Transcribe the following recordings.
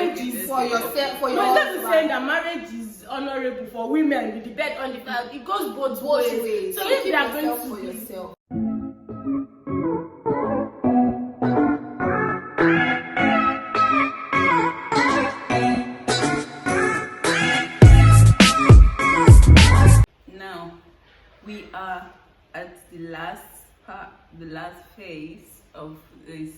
marriage is for yourself, for your husband. husband. Saying that marriage is honorable for women with the bed on the ground. It goes both ways. So if you are going to for yourself. Now we are at the last part, the last phase of this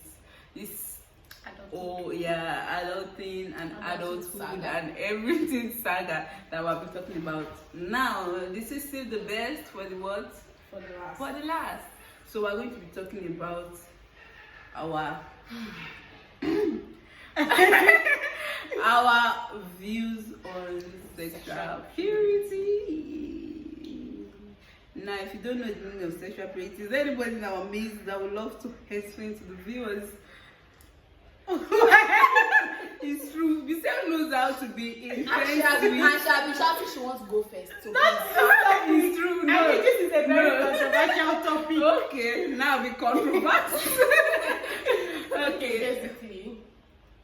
adulting and adulthood saga. and everything saga that we'll be talking about. Now this is still the best for the what? For the last. So we're going to be talking about our our views on sexual purity. Now, if you don't know the meaning of sexual purity, is there anybody in our midst that would love to explain to the viewers? It's true. Bisel knows how to be intense. And Shabi, she wants to go first. So That is true. No. I think this is a very controversial topic. Okay, now be controversial. Okay, basically,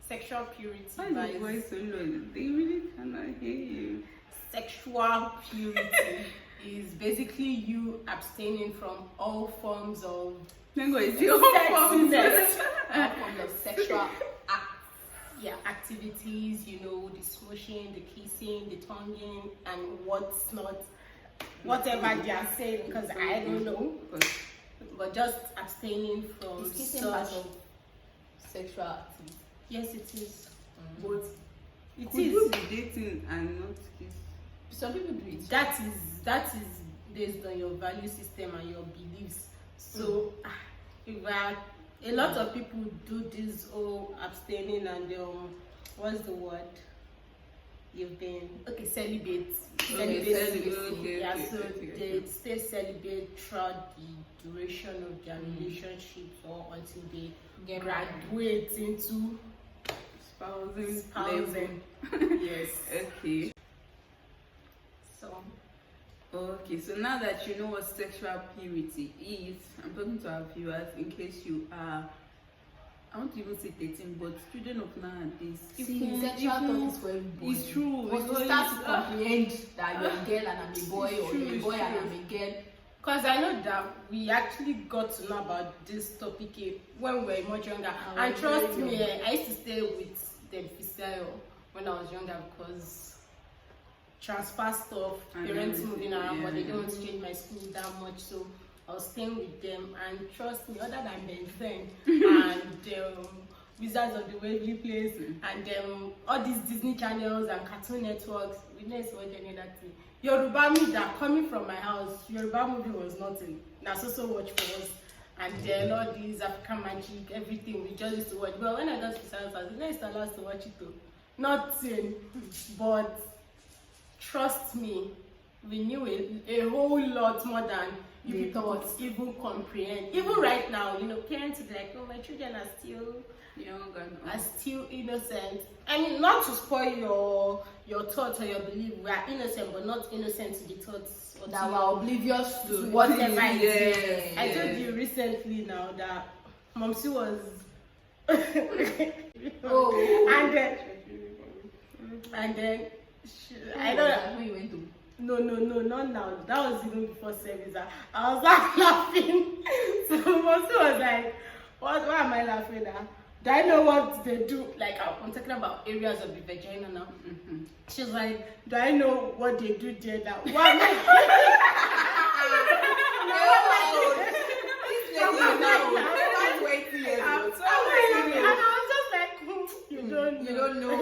sexual purity. Why is your voice so low? They really cannot hear you. Sexual purity is basically you abstaining from all forms of Nengo is your sexiness. all forms of sexual activities, the smooshing, the kissing, the tonguing, and what's not, whatever they are saying, because I don't know, but just abstaining from Is kissing such. part of sexual activity? Yes, it is. But It could is. you be dating and not kiss? Some people do it. That is based on your value system and your beliefs. So, a lot of people do this abstaining and what's the word? You've been celibate. They stay celibate throughout the duration of their relationships or until they graduate into spousing. Yes. Okay. So now that you know what sexual purity is, I'm talking to our viewers in case you are, I want to even say 13, but children of nowadays. Sexual talk is for everybody. It's true. But to start to comprehend that you're a girl and I'm a boy, or true, you're a boy it's and true. I'm a girl. because I know that we actually got to know about this topic when we were much younger. And trust me, I used to stay with them when I was younger because transfer stuff, parents moving around, but they don't want to change my school that much, so I was staying with them. And trust me, other than Ben 10 and Wizards of the Waverly Place and all these Disney channels and Cartoon Networks, we didn't watch any other thing. Yoruba movie that coming from my house, Yoruba movie was nothing. That's also watch for us. And then all these African magic, everything we just used to watch. But when I got to science, I was not allowed to watch it too. Nothing. But trust me, we knew a whole lot more than you people could even comprehend. Even right now, parents are like, oh, my children are still Young and are still innocent. I mean, not to spoil your thoughts or your belief. We are innocent, but not innocent to the thoughts or That to we're oblivious to whatever whatever it it is. is. I told you recently now that Momsi was and then I don't. When you went to No, not now. That was even before service. I was laughing. So Momsi was like, why am I laughing at? Do I know what they do? Like, I'm talking about areas of the vagina now. She's like, do I know what they do there now? Why am you don't know.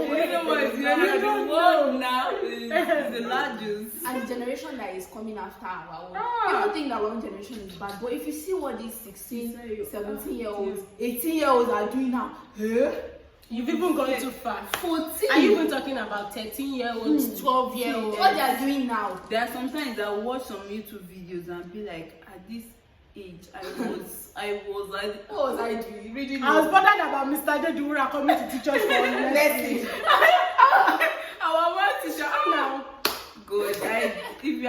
The largest. And the generation that is coming after our own, people think that our own generation is bad, but if you see what these 16, 17-year-olds, 18-year-olds are doing now, You've even gone too far. 14. Are you even talking about 13-year-olds, 12-year-olds? What they are doing now? There are sometimes I watch some YouTube videos and be like, at this age, What was I doing? Reading I was bothered about Mr. Dedura coming to teach us for lesson. our one teacher, now. Good. If you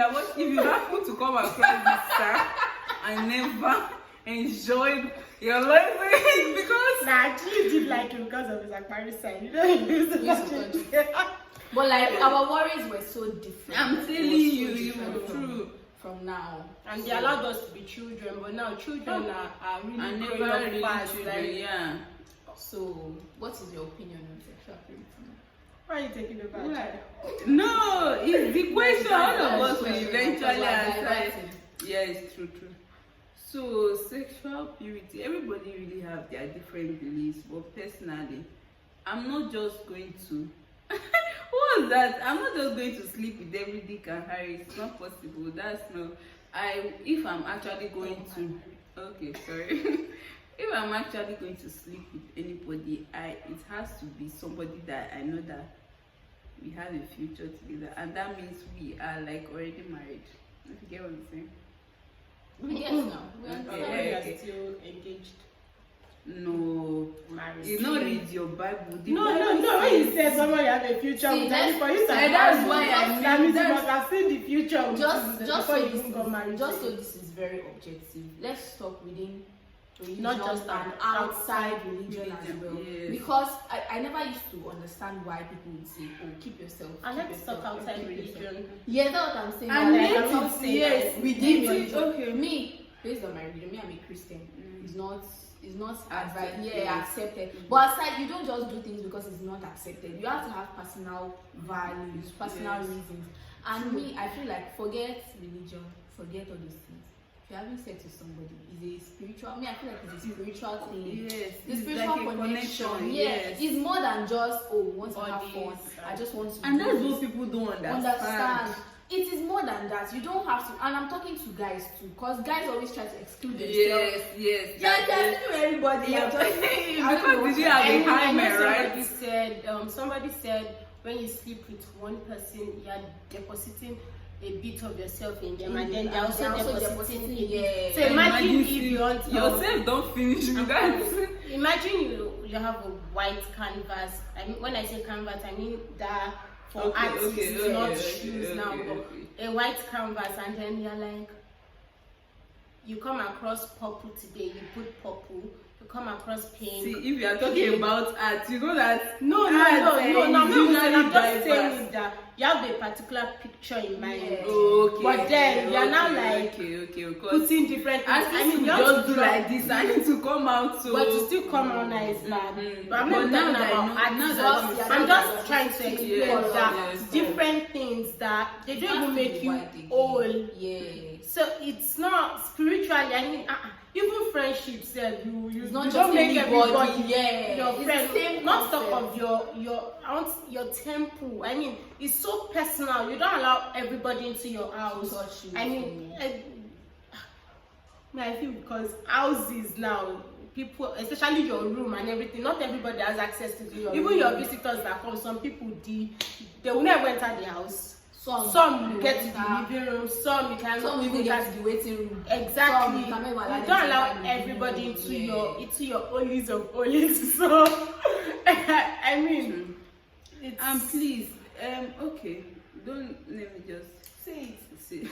happen to come across this star, I never enjoyed your life because And I actually did like him because of his Aquarius sign. You know, he used to touch it. But like our worries were so different. I'm telling you, you were from- true. From now. And they allowed us to be children, but now children are really I growing never up really fast. children, Like, yeah. So, what is your opinion on sexual purity? why are you taking the back? No, it's the question all of us will Because eventually we're answer. diverting. Yeah, it's true. So sexual purity, everybody really have their different beliefs, but personally, I'm not just going to what was that? I'm not just going to sleep with every dick and Harry. It's not possible. That's no. If I'm actually going to, okay, sorry. If I'm actually going to sleep with anybody, it has to be somebody that I know that we have a future together, and that means we are like already married. If you get what I'm saying? Yes, no. We Okay. understand. We are still engaged. No, Married. you not read your Bible. The No. Bible When you says- say someone you have a future See, with, that's- for you to and have that's married, why I that mean, means you that's- must have seen the future with Just before so you this even got married. just so this is very objective. Let's talk within religion Not just and outside outside religion as religion, well. yes. Because I never used to understand why people would say, "Oh, keep yourself." And keep let's yourself, talk outside keep yourself." religion. Yeah, that's what I'm saying. And Like, let I'm not it- saying yes, that within within religion. religion. Okay. Me, based on my religion, me, I'm a Christian. It's not Accepted. accepted. But aside, you don't just do things because it's not accepted. You have to have personal values, personal Yes. reasons. And me, I feel like forget religion, forget all these things. If you're having sex with somebody, is a spiritual. I feel like it's a spiritual thing. Yes, The it's spiritual like a connection. yes, it's more than just we want to have fun. Bodies, I just want to. And do that's this. what people don't understand. Understand. It is more than that. You don't have to. And I'm talking to guys too, because guys always try to exclude themselves. Yes. Yeah, they're sleeping with everybody. Yeah. You're just, I don't know Because did you what- have a I know hymen, right? somebody said when you sleep with one person, you are depositing a bit of yourself in them, and then they're also depositing a bit. yeah. So imagine if you want yourself don't finish with that. Imagine you have a white canvas. I mean, when I say canvas, I mean that for artists, not shoes now, but a white canvas, and then you're like, you come across purple today, you put purple. You come across pink. See, if you are talking about art, you know that No, art, I'm not usually saying, I'm just diverse. saying that you have a particular picture in mind. Yeah. Okay. But then you're now like okay. Because putting different things. artists I mean, will you have just to do draw, like this. I need to come out so. but to still come on is bad. Mhm. But I'm But not now talking that I about know- art. now that I'm you- just trying to explain Yes, that yes. different things that they don't even make you old. Yeah. So it's not spiritually. I mean, even friendships, you It's not you just don't make anybody, everybody yeah. your It's friend. the same Not talk concept. of your temple. I mean, it's so personal. You don't allow everybody into your house. Touch you. I mean, I feel because houses now, people, especially your room and everything, not everybody has access to your even room. your visitors that come. Some people they will never enter the house. Some Some get to enter. the living room. Some you can. Some even get to the waiting room. Exactly. Some you can never allow You them don't to allow enter the everybody living into room. into your holies of holies. So I mean, it's And please, okay, don't let me just say it. say.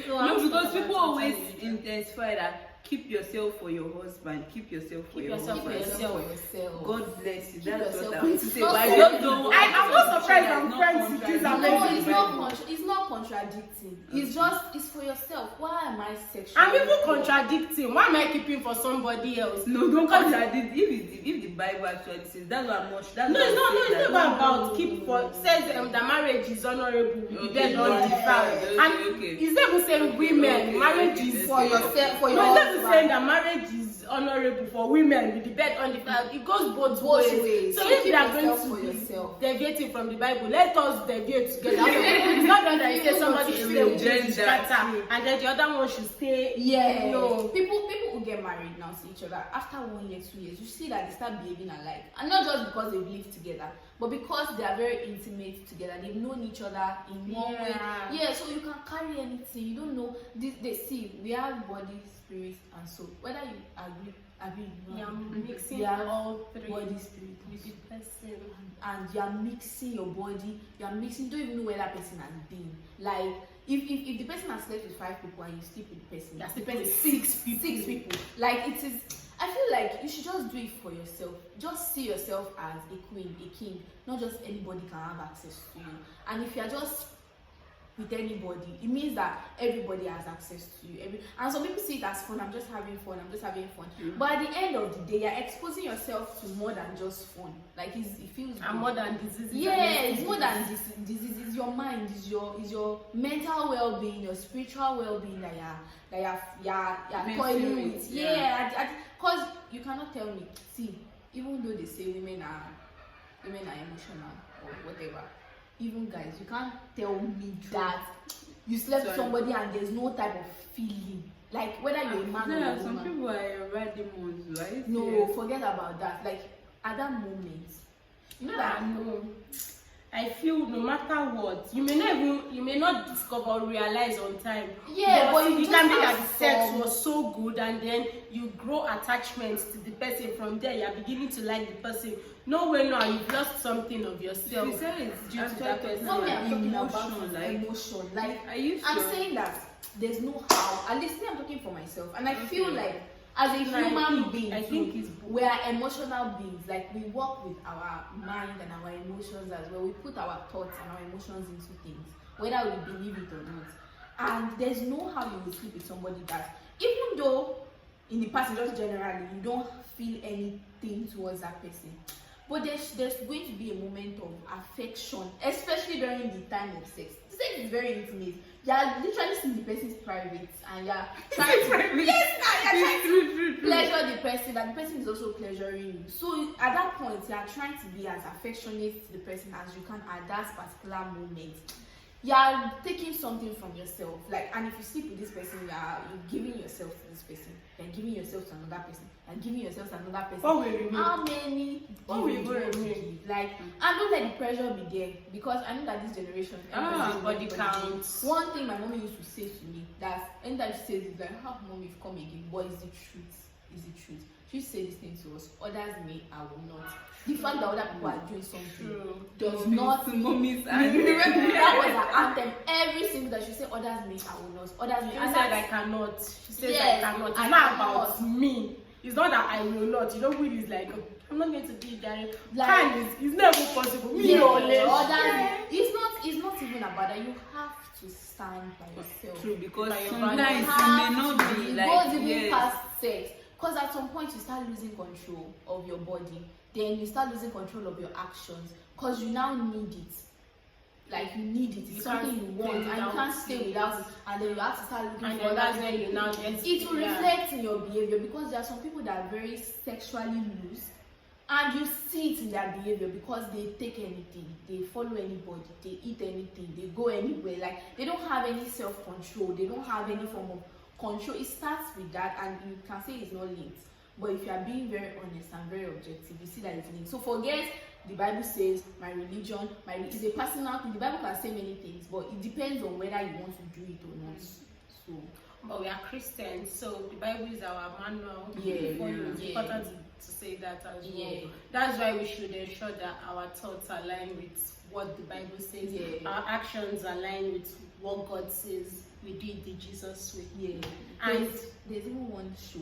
No, No, I'm because talking people about always outside intensify that. Keep yourself for your husband. Keep yourself for Keep your yourself husband. for yourself. God bless you. Keep That's yourself what I for want to say. yourself. But I Not don't know. I'm not surprised I'm Not friends with this contradicting. No, amazing it's not contradicting. It's just it's for yourself. Why am I sexual? I'm even contradicting. Why am I keeping for somebody else? No, don't contradict. If the Bible actually says that's what much. That's No, what it's not. No, it says it's that- not about keep for. Says that marriage is honorable. The Okay, bed okay, undefiled. okay, And okay. it's not even saying women. okay, Marriage okay, is for yourself, for your No, it's not even husband. saying that marriage is honorable for women with the bed undefiled. It goes both ways. So if keep you are going yourself to for be yourself. deviating from the Bible, let us deviate together. It's not that it says somebody should stay with Gender. each other and then the other one should stay. Yeah. No. People who get married now to each other after 1 year, 2 years, you see that they start behaving alike, and not just because they've lived together, but because they are very intimate together. They've known each other in one way. Yeah. Yeah. So you can carry anything. You don't know. They see we have body, spirit, and soul. Whether you agree, Yeah, not, mixing we are all three body, spirit, and with the soul. person. And you are mixing your body, you are mixing, don't even know where that person has been. Like if the person has slept with 5 people and you sleep with the person, You're sleeping with 6 people. 6 people. Like it is, I feel like you should just do it for yourself. Just see yourself as a queen, a king. Not just anybody can have access to you. And if you're just with anybody, it means that everybody has access to you. And some people see it as fun. I'm just having fun. But at the end of the day, you're exposing yourself to more than just fun. Like it feels and more than diseases. Yeah, it's more than disease. It's your mind, is your mental well-being, your spiritual well-being that you're toiling with. Yeah, because you cannot tell me. See, even though they say women are emotional or whatever, even guys, you can't tell me that you slept with somebody and there's no type of feeling, like whether you're a man or a woman. Some people are radimons, right? No, forget about that. Like at that moment, you know that. No, I feel no matter what, you may not discover or realize on time. Yeah, but it can be that the sex was so good, and then you grow attachments to the person. From there, you're beginning to like the person. No way, no, you've lost something of yourself. You said it's due to that person. No, I'm talking about emotion. Like I'm saying that there's no how. At least me, I'm talking for myself, and I feel like as a human being, I think we are emotional beings. Like we work with our mind and our emotions as well. We put our thoughts and our emotions into things, whether we believe it or not. And there's no how you will sleep with somebody that, even though in the past, just generally, you don't feel anything towards that person. But there's going to be a moment of affection, especially during the time of sex. Sex is very intimate. You're literally seeing the person's private, and you're trying to pleasure the person, and the person is also pleasuring you. So at that point, you're trying to be as affectionate to the person as you can at that particular moment. You're taking something from yourself, like, and if you sleep with this person, you're giving yourself to this person, you're giving yourself to another person, and giving yourself to another person. What will you How many? What will you do? Like, and don't let the pressure be there, because I know that this generation, body counts. One thing my mommy used to say to me, that anytime she says it's like, "How mommy, you've come again," but it's the truth. It's the truth. She used to say this thing to us: others may, I will not. The fact that other people are doing something does not. Mommy's that was her anthem. Every single that she said, others may, I will not. Others may. She said I cannot. She says I cannot. It's not about me. It's not that I will not. You know, who is like, I'm not going to be there. Like, it's never possible. Me or less. It's not even about that. You have to stand by yourself. True, because sometimes you may not be like. It goes even past sex. Because at some point you start losing control of your body. Then you start losing control of your actions. Because you now need it. Like you need it. It's something you want, and you can't stay without it. And then you have to start looking for that's when you now get it will reflect in your behavior, because there are some people that are very sexually loose, and you see it in their behavior because they take anything, they follow anybody, they eat anything, they go anywhere. Like they don't have any self-control, they don't have any form of control. It starts with that, and you can say it's not linked. But if you are being very honest and very objective, you see that it's linked. So forget the Bible says my religion, is a personal thing. The Bible can say many things, but it depends on whether you want to do it or not. So, but we are Christians, so the Bible is our manual. It's important to say that as well. That's why we should ensure that our thoughts align with what the Bible says. Our actions align with what God says. We do it the Jesus way. And there's even one show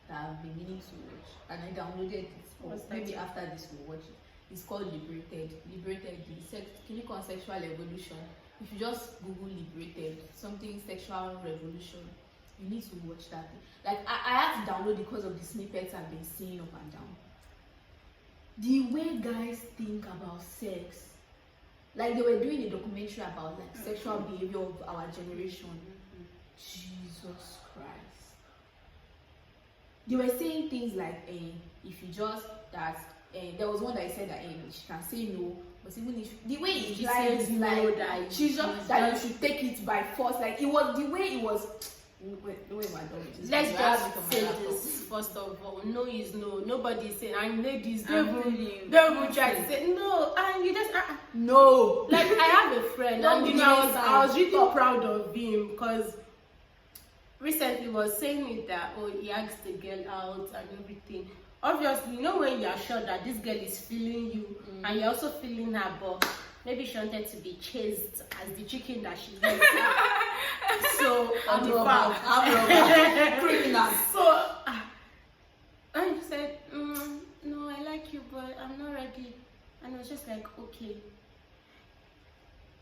that I've been meaning to watch, and I downloaded it. Maybe after this we'll watch it. It's called Liberated, the clinical on sexual evolution. If you just Google Liberated, something sexual revolution, you need to watch that. Like I had to download because of the snippets I've been seeing up and down. The way guys think about sex, like they were doing a documentary about like sexual behavior of our generation. Jesus Christ. They were saying things like, if you just there was one that said that she can say no, but even if the way it says like that, she's just that you should take it by force. Like it was the way it was. Let's just say this first of all. No is no. Nobody is saying. And ladies, they will try to say no, and you just no. Like I have a friend, and you know, I was really proud of him because recently was saying it that he asked the girl out and everything. Obviously, you know when you are sure that this girl is feeling you and you're also feeling her, but maybe she wanted to be chased as the chicken that she is. So on the farm, criminal. So And I was just like, okay.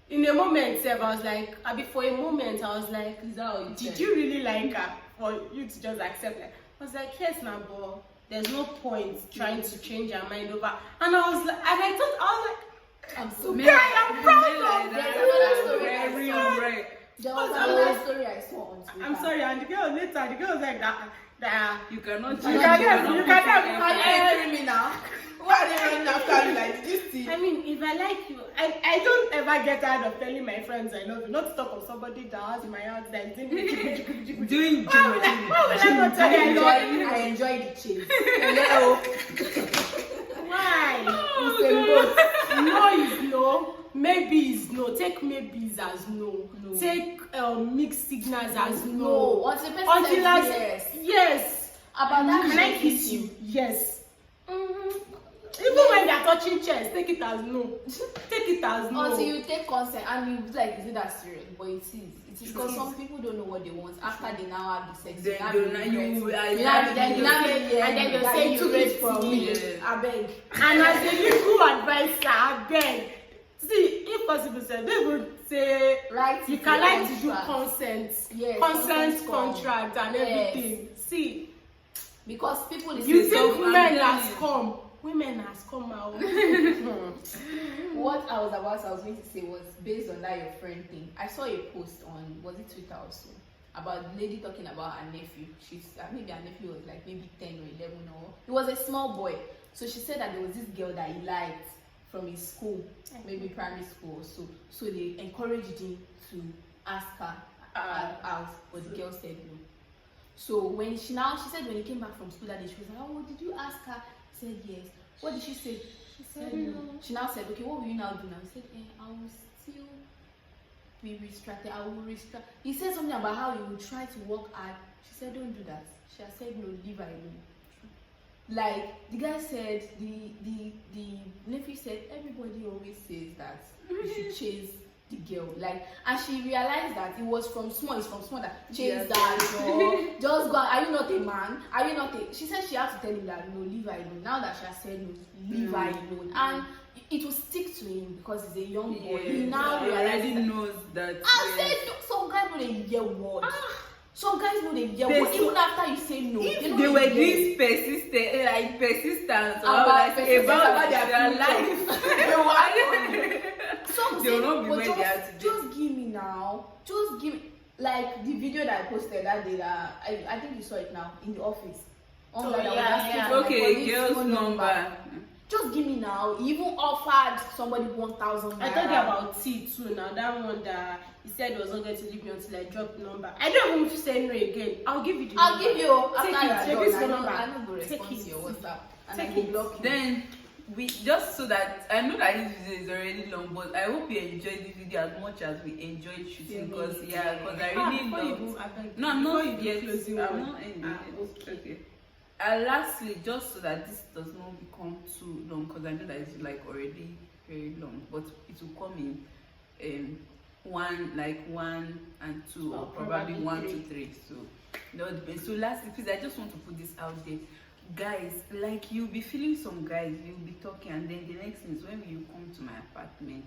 In a moment, Seb, I was like, for a moment, I was like, Is that how you did said? you really like her for you to just accept her? I was like, yes, now, but there's no point trying to change her mind over. And I was like, and I thought, I was like, I'm so Men guy, like- I'm proud men like of that you. are Very very sorry. rare. There was I'm another like- story I saw on Twitter. I'm sorry, and the girl was like that You cannot You change. cannot- you cannot- Are you hearing me now? Why are they running after me like this? I mean, if I like you, I don't ever get tired of telling my friends I love you. Not to talk of somebody that has my house that is doing Doing Why would I not tell you I love you? I enjoy the chase. Hello. Why? Oh, It's a no. No is no. Maybe is no. Take maybes as no. No. Take mixed signals as No. no. Until the person Until says I yes. yes. About that, Can I shit kiss issue. you? Yes. Even when they are touching chest, take it as no. Take it as no. Until you take consent and you be like, is it that serious? But it is. It is because It is. some people don't know what they want after they now have the sex. Then now you- be now regret. you- You now- then you now say- make and then you that say you you took it raped from me. me. Yeah. I beg. And as a legal advisor, I beg. See, if possible, sir, they would say Right. you to can the like to do contract. consent, Yes, consent consent form. contract and Yes. everything. See, Because people is you say think some men are has telling. come, women has come out. What I was going to say was based on that your friend thing. I saw a post on, was it Twitter also, about the lady talking about her nephew. She's maybe her nephew was like maybe 10 or 11 or he was a small boy. So she said that there was this girl that he liked from his school, maybe primary school or so. So they encouraged him to ask her out, but the girl said no. So when she said when he came back from school that day, she was like, oh, did you ask her? He said yes. What did she say? She said no. She now said, okay, what will you now do now? He said, I will still be restricted. I will restrict. He said something about how he would try to work hard. She said, don't do that. She has said no, leave her alone. Like the guy said, the nephew said, everybody always says that you should chase the girl. Like, and she realized that it was from small. It's from small that chase Yes. that girl. Just go. Are you not a man? Are you not a? She said she had to tell him that no, leave her alone. Now that she has said no, leave her alone, and it will stick to him because he's a young boy. He now he already realizes that. knows that. I yes. said some guys know they hear word. Some guys know they hear They word. so- Even after you say no, If know they were hear. this persistent, like persistent About about their their future. life, They will act. Some they will say, not be but where they are today. just give me now. Just give me. Like the video that I posted that day that I think you saw it now in the office. Oh, That was yeah, asking yeah. for my Okay, police girl's phone number. Just give me now. He even offered somebody 1,000 I told you about T too now. That one that he said he was not going to leave me until I drop the number. I don't even say no again. I'll give you the I'll number. give you Take after it, you are take this done. number. I know go Take respond to it. your WhatsApp and Take I will it. block you. Then we just so that I know that this video is already long, but I hope you enjoyed this video as much as we enjoyed shooting because because I really before you love. go, I beg No, I'm before not you do yet. closing I'm one. not ending it. Okay. Okay. And lastly, just so that this does not become too long, because I know that it's like already very long, but it will come in one and two, or probably probably 1 three. to 3. So that would depend. So lastly, please, I just want to put this out there. Guys, like you'll be feeling some guys, you'll be talking, and then the next thing is when will you come to my apartment?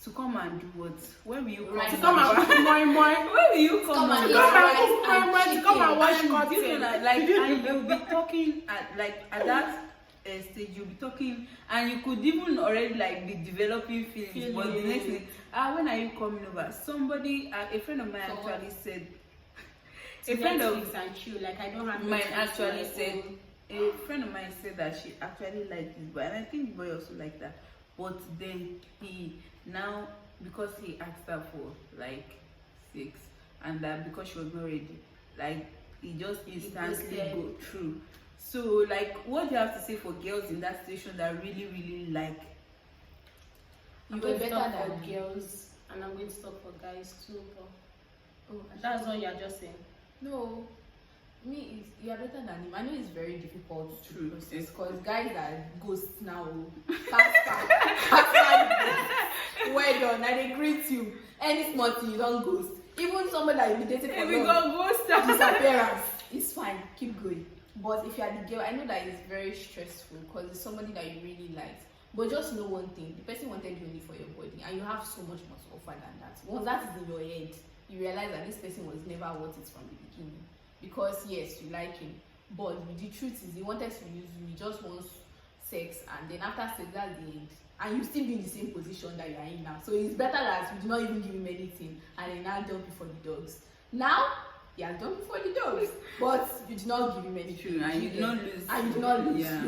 To come and do what? When will you come? Right. To come and cook moi moi. When will you come? Come and to eat Come my and cook moi moi. To come and wash and curtain. you know that, like, and you'll be talking at that stage, you'll be talking, and you could even already like be developing feelings. But the next thing, when are you coming over? Somebody, a friend of mine actually said, a friend of Netflix and chill. Like I don't have mine Netflix actually on my said, phone. a friend of mine said that she actually liked this boy, and I think the boy also liked that. But then he now, because he asked her for like 6, and that because she was not ready, like he just instantly ghosted. go through. So like, what do you have to say for girls in that situation that really like? I'm You going were to better stop for than girls and I'm going to stop for guys too. But Oh, that's what you're just saying. no. Me, you are better than him. I know it's very difficult to True. process because guys are ghosts now. Faster. Well done. And they greet you. Any small thing, you don't ghost. Even somebody that you dated for Hey, we long, go ghost. disappearance. It's fine. Keep going. But if you are the girl, I know that it's very stressful because it's somebody that you really like. But just know one thing: the person wanted you only for your body, and you have so much more to offer than that. Once that is in your head, you realize that this person was never worth it from the beginning. Because yes, you like him, but the truth is he wanted to use you. He just wants sex, and then after sex, that's the end. And you still be in the same position that you are in now. So it's better that you do not even give him anything, and then now dump before the dogs. Now he has done before the dogs, but you did not give him anything. True, and you did not lose. And you did not lose. Yeah.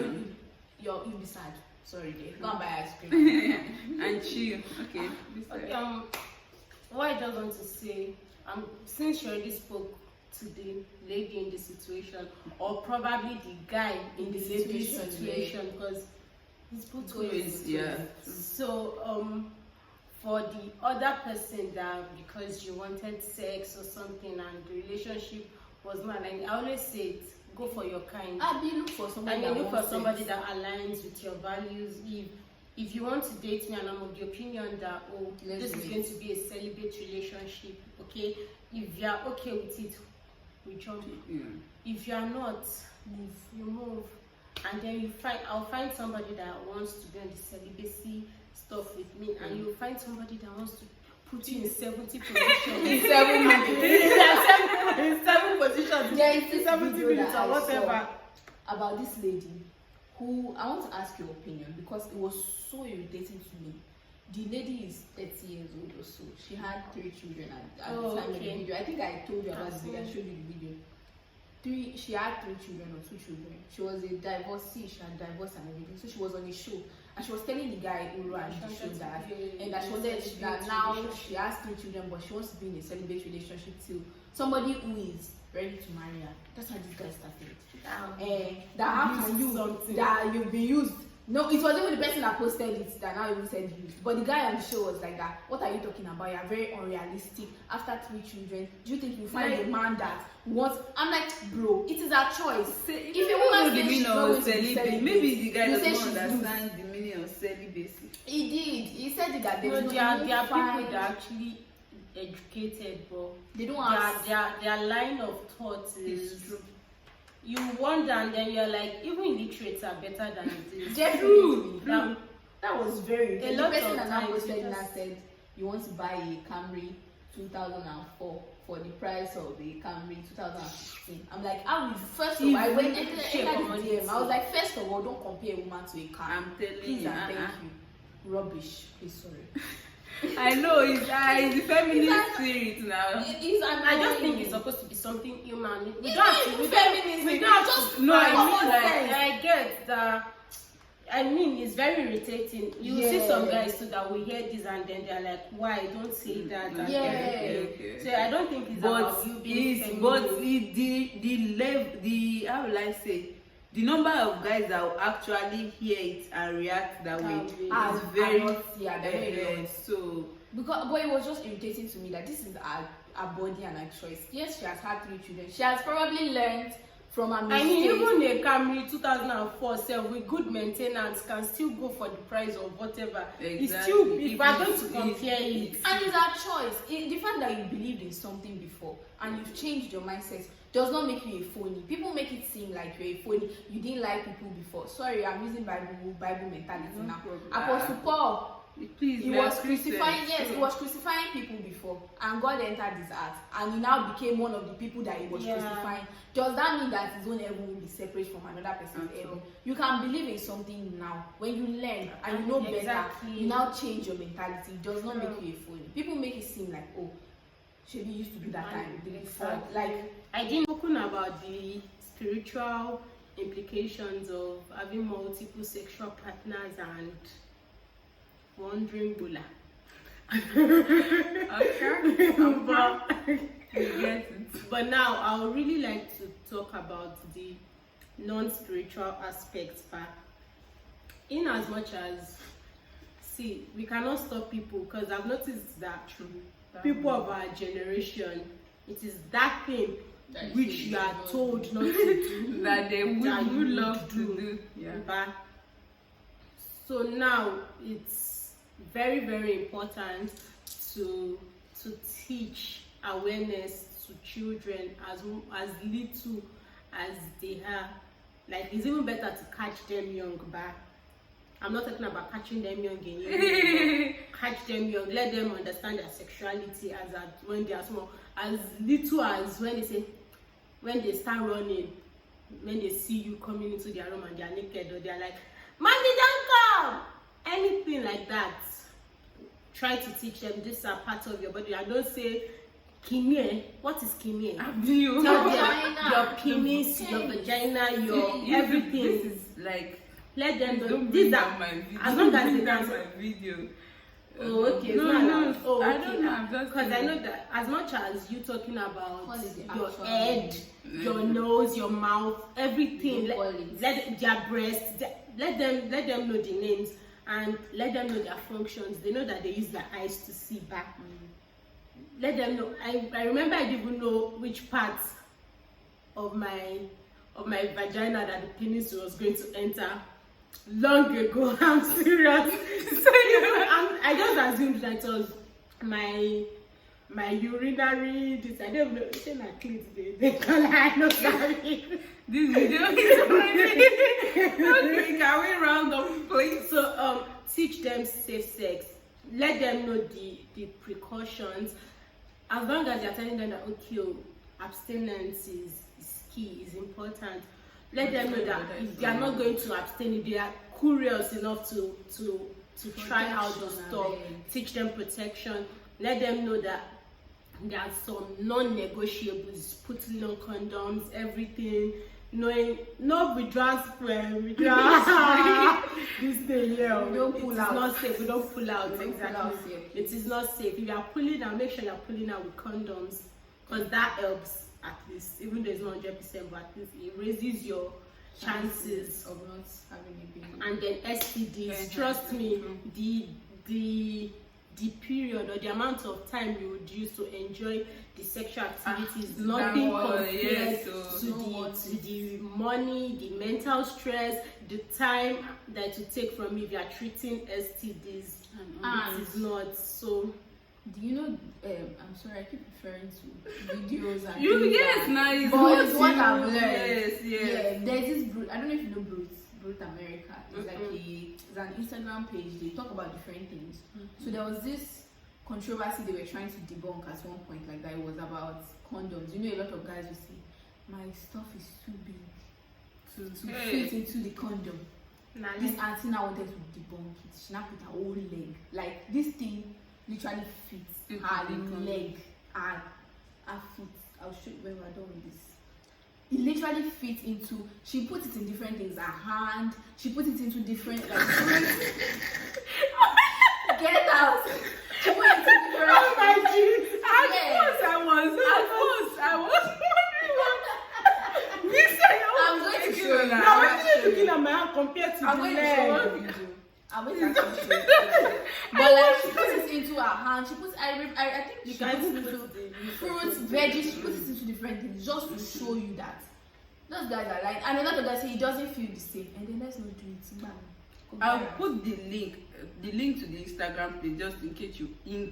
You'll be sad. Sorry, dear. Go and buy ice cream. And chill. Okay. This Okay, side. what I just want to say, since you already spoke to the lady in the situation, or probably the guy in the lady's situation, because it's both ways. Yeah. So for the other person that because you wanted sex or something and the relationship was not, and I always say it, go for your kind. You look for somebody. And you look for somebody that aligns with your values. If you want to date me and I'm of the opinion that this is going to be a celibate relationship, okay? If you are okay with it, we jump. Yeah. If you are not, you move. And then I'll find somebody that wants to be on the celibacy stuff with me, and you'll find somebody that wants to put you in 70 positions. In 7 minutes. in seven positions. There is this 70 video minutes that or I whatever. saw about this lady who I want to ask your opinion because it was so irritating to me. The lady is 30 years old or so. She had 3 children at the time of the video. I think I told you about the video. I showed you the video. She had 3 children or 2 children. She was a divorcee. She had divorced and everything. So she was on a show, and she was telling the guy who ran the show that she wanted that now she has 3 children, but she wants to be in a celibate relationship till somebody who is ready to marry her. That's how this guy started. That how can you that you'll be used? No, it wasn't even the person that posted it that now even said used. But the guy on the show was like that. What are you talking about? You're very unrealistic. After 3 children, do you think you find a man that wants? I'm like, bro, it is our choice. If a woman the says she's meaning not of going to be celibacy, celibate, maybe the guy you say doesn't she's understand the meaning of celibacy. He did. He said it that No, there's there are no fine. people that are actually educated, but They don't have. their line of thought is True. you wonder, and then you're like, even illiterates are better than it is. True. That was very A good. lot The person of that now times posted you and just- said you want to buy a Camry 2004 for the price of the Camry 2016. I'm like, first of all, I went into the DM. I was like, first of all, don't compare a woman to a car. I'm telling Please you. and thank you. Rubbish. Please, sorry. I know it's the feminist spirit now. I just think it's supposed to be something human. We It's don't not have to. even We don't. feminism, We it's don't have just to. No, I common mean, like, sense. I get that. I mean, it's very irritating. You see some guys too that will hear this and then they're like, "Why? Don't say that." And Yeah. Okay. So I don't think it's about you being feminine. the level, the how will I say, the number of guys that will actually hear it and react that way is very so. Because, but it was just irritating to me that this is her body and her choice. Yes, she has had 3 children. She has probably learned from her mistakes. I mean, even a Camry 2004 self with good maintenance can still go for the price of whatever. Exactly. It's still, if we're going to compare it. And it's our choice. The fact that you believed in something before and you've changed your mindset does not make you a phony. People make it seem like you're a phony. You didn't like people before. Sorry, I'm using Bible mentality No now. problem. Apostle Paul, Please, he we are was crucifying. Christians. Yes, he was crucifying people before, and God entered his heart, and he now became one of the people that he was crucifying. Does that mean that his own heaven will be separate from another person's heaven? You can believe in something now. When you learn and you know better, you now change your mentality. It does not make you a phony. People make it seem like, oh, Shebi used to do that time before. Like, I didn't spoken about the spiritual implications of having multiple sexual partners and wandering bula. Okay. But now I would really like to talk about the non-spiritual aspects part. In as much as, see, we cannot stop people, because I've noticed that people of our generation, it is that thing which you are told not to do that they would love to do. Yeah. But, so now it's very, very important to teach awareness to children as little as they are. Like, it's even better to catch them young, but I'm not talking about catching them young in you. Catch them young, let them understand their sexuality as at when they are small, as little as when they start running, when they see you coming into their room and they are naked, or they are like, "Mommy, don't come!" Anything like that. Try to teach them these are parts of your body. I don't say kimie. What is kimie? Tell them your penis, your vagina, your everything. This is like, let them know don't these bring are down my video. as long as Bring they down dance. my video. Oh, okay. No, it's not no. allowed. Oh, I okay. don't know. I'm just Because I saying. know that as much as you talking about What is the your actual head, name? your nose, your mouth, everything, You call it. let their breasts, let them know the names and let them know their functions. They know that they use their eyes to see back. Let them know. I remember I didn't even know which part of my vagina that the penis was going to enter long ago. I'm serious. So I just assumed that it was my urinary. This I don't know. It's my clit. They call it. I know that. This video is okay. Can we round up, please? So teach them safe sex. Let them know the precautions. As long as you're telling them that okay, abstinence is key, is important. Let them know that if they are not going to abstain, if they are curious enough to try out the stuff, teach them protection. Let them know that there are some non-negotiables, putting on condoms, everything, knowing no withdrawal spray, this thing here. Don't pull out. It's not safe. We don't pull out. Don't pull Exactly. out safe. It is not safe. If you are pulling out, make sure you are pulling out with condoms, because that helps at least, even though it's not 100%, but at least it raises your chances. of not having a baby. And then STDs, trust me, the period or the amount of time you would use to enjoy the sexual activities, nothing compared to the money, the mental stress, the time that you take from if you are treating STDs. And it is not so. do you know? I'm sorry, I keep referring to videos and You things yes, that- now it's but it's what you. I've learned. Yes, yes. Yeah, there's this Brute. I don't know if you know Brute America. It's like it's an Instagram page. They talk about different things. So there was this controversy they were trying to debunk at one point, like that. It was about condoms. You know, a lot of guys will say, "My stuff is too big to fit into the condom." Nah, This auntie now wanted to debunk it. She now put her whole leg. Like this thing literally fits Into her the condom. leg and her feet. I'll show you when we're done with this. It literally fits into. She put it in different things. Her hand. She put it into different like. Get out. She put it into different. oh my Jesus! I was wondering what. You said, I'm going to show you. Now, what are you looking at my hand compared to I'm the going to show you leg? the video. I'm going to actually show you. But like she puts it into her hand. She puts. I think You she guys puts it put into it in. fruits, veggies. She puts it into different things just to show you that those guys are like. And a lot of guys say it doesn't feel the same. And then let's not do it. Man. I'll put the link to the Instagram page just in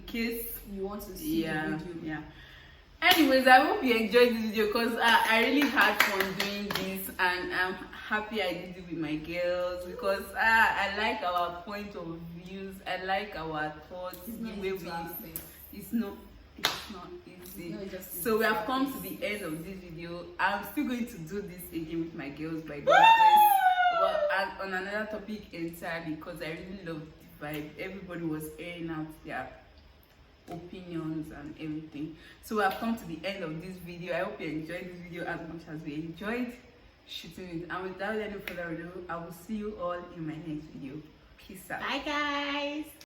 case you want to see the video. Yeah. Anyways, I hope you enjoyed this video because I really had fun doing this, and I'm happy I did it with my girls because I like our point of views. I like our thoughts. It's The not way easy to access. it's not easy. No, it's just So we have come to the end of this video. I'm still going to do this again with my girls by God's grace. But on another topic entirely because I really love the vibe. Everybody was airing out their opinions and everything. So we have come to the end of this video. I hope you enjoyed this video as much as we enjoyed shooting it. And without any further ado, I will see you all in my next video. Peace out. Bye, guys.